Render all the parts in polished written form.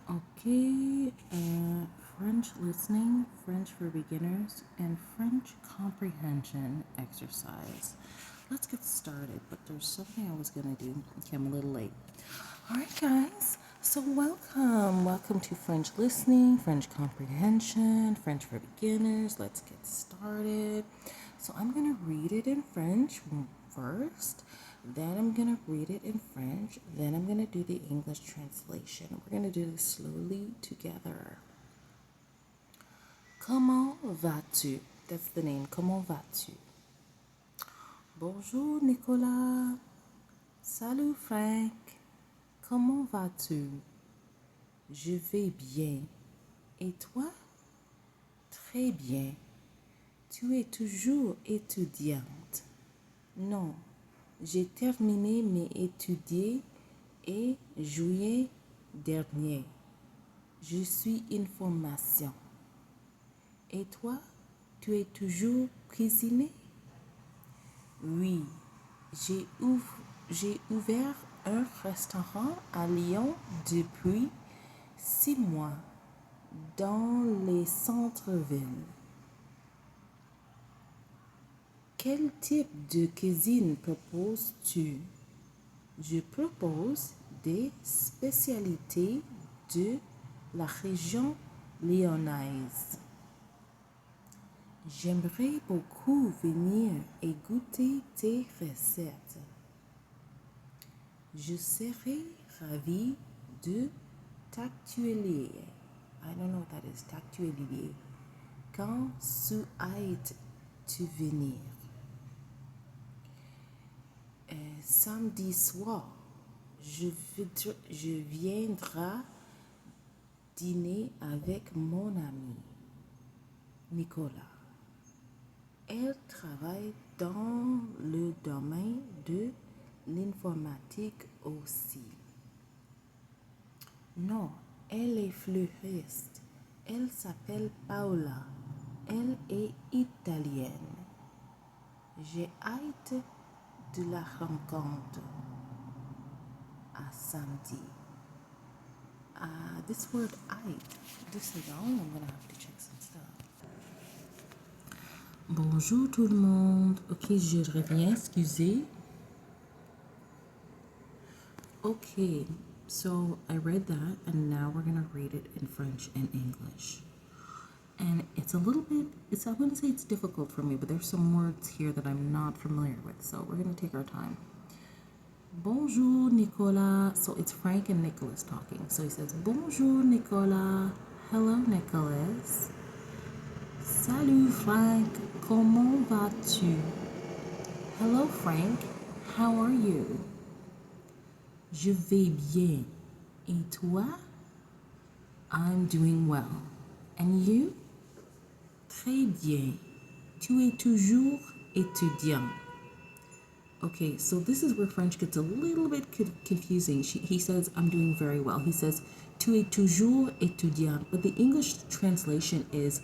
Okay, French listening, French for beginners, and French comprehension exercise. Let's get started, but there's something I was gonna do. Okay, I'm a little late. All right, guys. So welcome, welcome to French listening, French comprehension, French for beginners. Let's get started. So I'm gonna read it in French first. Then I'm going to read it in French. Then I'm going to do the English translation. We're going to do this slowly together. Comment vas-tu? That's the name. Comment vas-tu? Bonjour Nicolas. Salut Frank. Comment vas-tu? Je vais bien. Et toi? Très bien. Tu es toujours étudiante? Non. J'ai terminé mes études et juillet dernier. Je suis une formation. Et toi, tu es toujours cuisiné? Oui, j'ai ouvert un restaurant à Lyon depuis 6 mois dans les centres-villes. Quel type de cuisine proposes-tu? Je propose des spécialités de la région lyonnaise. J'aimerais beaucoup venir et goûter tes recettes. Je serai ravie de t'actualiser. I don't know what that is, t'actualiser. Quand souhaites-tu venir? Samedi soir, je viendrai dîner avec mon ami Nicolas. Elle travaille dans le domaine de l'informatique aussi. Non, elle est fleuriste. Elle s'appelle Paola. Elle est italienne. J'ai hâte de la rencontre à samedi. This word hâte, this is long. I'm gonna have to check some stuff. Bonjour tout le monde. Ok, je reviens, excusez. Okay, so I read that and now we're going to read it in French and English. And it's a little bit, I wouldn't say it's difficult for me, but there's some words here that I'm not familiar with. So we're going to take our time. Bonjour, Nicolas. So it's Frank and Nicholas talking. So he says, Bonjour, Nicolas. Hello, Nicholas. Salut, Frank. Comment vas-tu? Hello, Frank. How are you? Je vais bien. Et toi? I'm doing well. And you? Très bien. Tu es toujours étudiant. Okay, so this is where French gets a little bit confusing. He says, I'm doing very well. He says, tu es toujours étudiant. But the English translation is,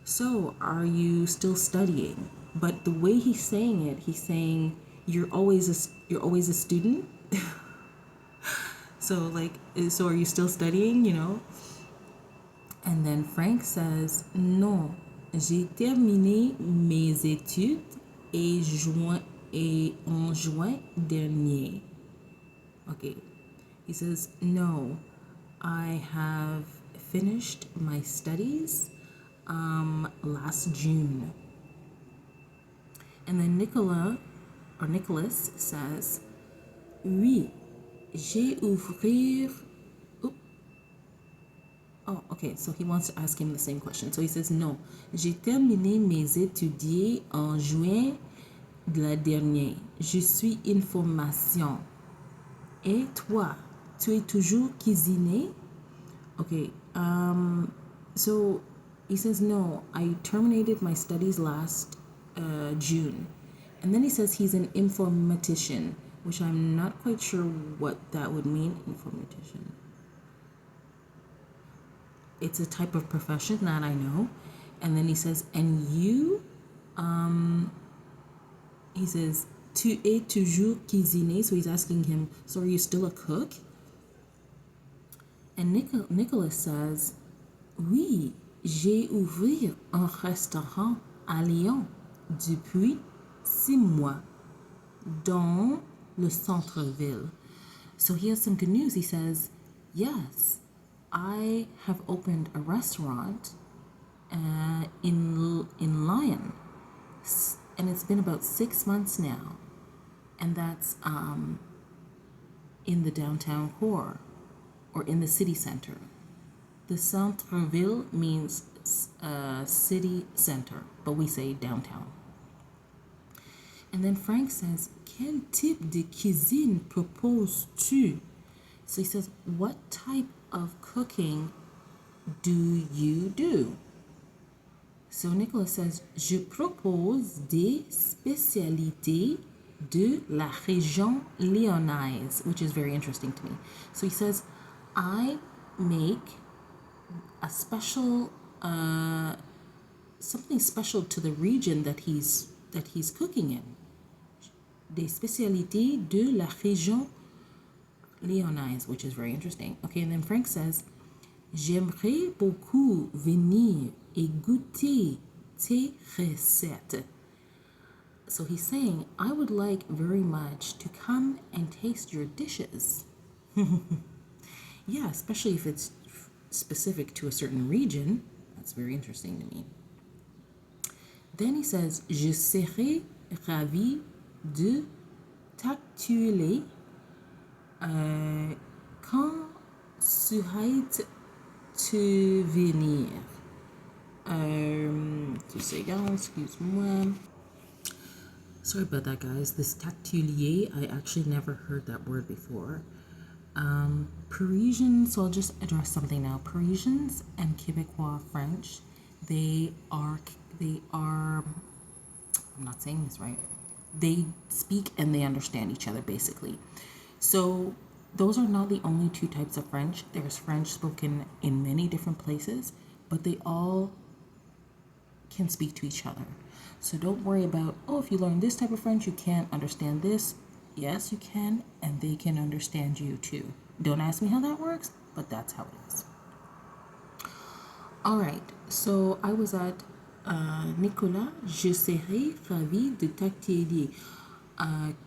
so are you still studying? But the way he's saying it, he's saying, you're always a student. So are you still studying, And then Frank says, non, j'ai terminé mes études en juin dernier. Okay. He says, no, I have finished my studies last June. And then Nicholas says, oui, j'ai ouvrir. Oh, okay, so he wants to ask him the same question. So he says, non, j'ai terminé mes études en juin de la dernière. Je suis une formation. Et toi, tu es toujours cuisiné? Okay, so he says, no, I terminated my studies last June. And then he says he's an informatician, which I'm not quite sure what that would mean, informatician. It's a type of profession that I know. And then he says, and you? He says, tu es toujours cuisiné. So he's asking him, so are you still a cook? And Nicholas says, oui, j'ai ouvert un restaurant à Lyon depuis 6 mois dans le centre-ville. So he has some good news. He says, yes, I have opened a restaurant in Lyon, and it's been about 6 months now, and that's in the downtown core, or in the city center. The centre-ville means city center, but we say downtown. And then Frank says, quel type de cuisine proposes-tu? So he says, what type of cooking do you do? So Nicholas says, je propose des spécialités de la région lyonnaise, which is very interesting to me. So he says, I make a special, something special to the region that he's cooking in. Des spécialités de la région lyonnaise, which is very interesting. Okay, and then Frank says, j'aimerais beaucoup venir et goûter tes recettes. So he's saying, I would like very much to come and taste your dishes. Yeah, especially if it's specific to a certain region. That's very interesting to me. Then he says, je serai ravi de t'accueillir quand souhaites tu venir. 2 secondes, excuse-moi. Sorry about that, guys. This tactulier, I actually never heard that word before. Parisian, so I'll just address something now. Parisians and Quebecois French, they are, I'm not saying this right. They speak and they understand each other, basically. So those are not the only two types of French. There's French spoken in many different places, but they all can speak to each other. So don't worry about, oh, if you learn this type of French, you can't understand this. Yes, you can, and they can understand you too. Don't ask me how that works, but that's how it is. All right, so I was at Nicolas, je serai ravi de t'accueillir.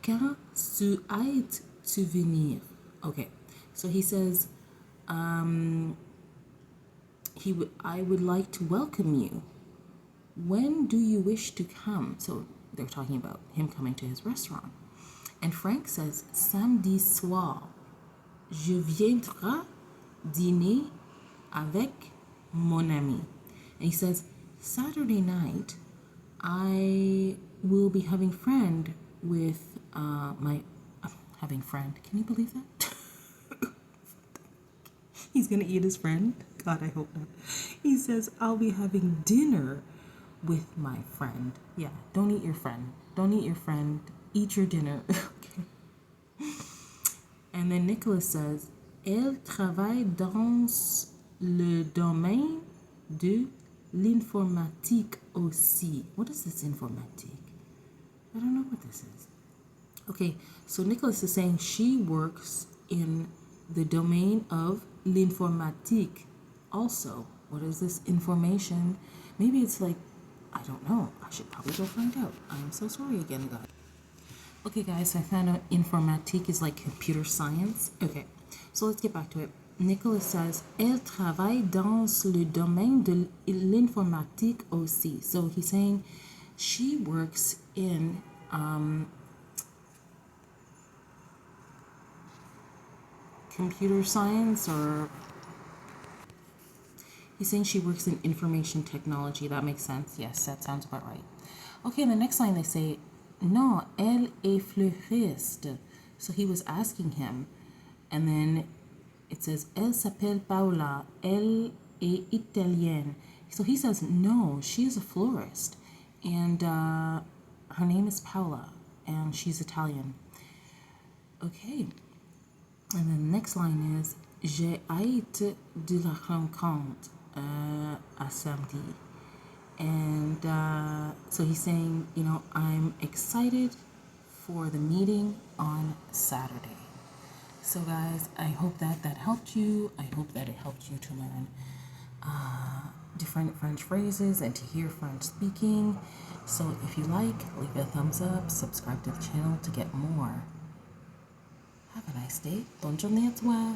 Quand souhaites-tu venir? Okay, so he says, I would like to welcome you. When do you wish to come? So they're talking about him coming to his restaurant. And Frank says, samedi soir, je viendrai dîner avec mon ami. And he says, Saturday night, I will be having friend with having friend. Can you believe that? He's going to eat his friend? God, I hope not. He says, I'll be having dinner with my friend. Yeah, don't eat your friend. Don't eat your friend. Eat your dinner. Okay. And then Nicholas says, elle travaille dans le domaine de l'informatique aussi. What is this informatique? I don't know what this is. Okay, so Nicholas is saying she works in the domain of l'informatique also. What is this information? Maybe it's like, I don't know. I should probably go find out. I'm so sorry again, guys. Okay, guys, so I found out informatique is like computer science. Okay, so let's get back to it. Nicholas says, elle travaille dans le domaine de l'informatique aussi. So he's saying she works in computer science, or he's saying she works in information technology. That makes sense. Yes, that sounds about right. Okay, in the next line they say, non, elle est fleuriste. So he was asking him, and then it says, elle s'appelle Paula, elle est italienne. So he says, no, she is a florist, and her name is Paula, and she's Italian. Okay, and then the next line is, j'ai hâte de la rencontre à samedi. And so he's saying, you know, I'm excited for the meeting on Saturday. So, guys, I hope that that helped you. I hope that it helped you to learn different French phrases and to hear French speaking. So, if you like, leave a thumbs up, subscribe to the channel to get more. Have a nice day. Bonne journée à toi.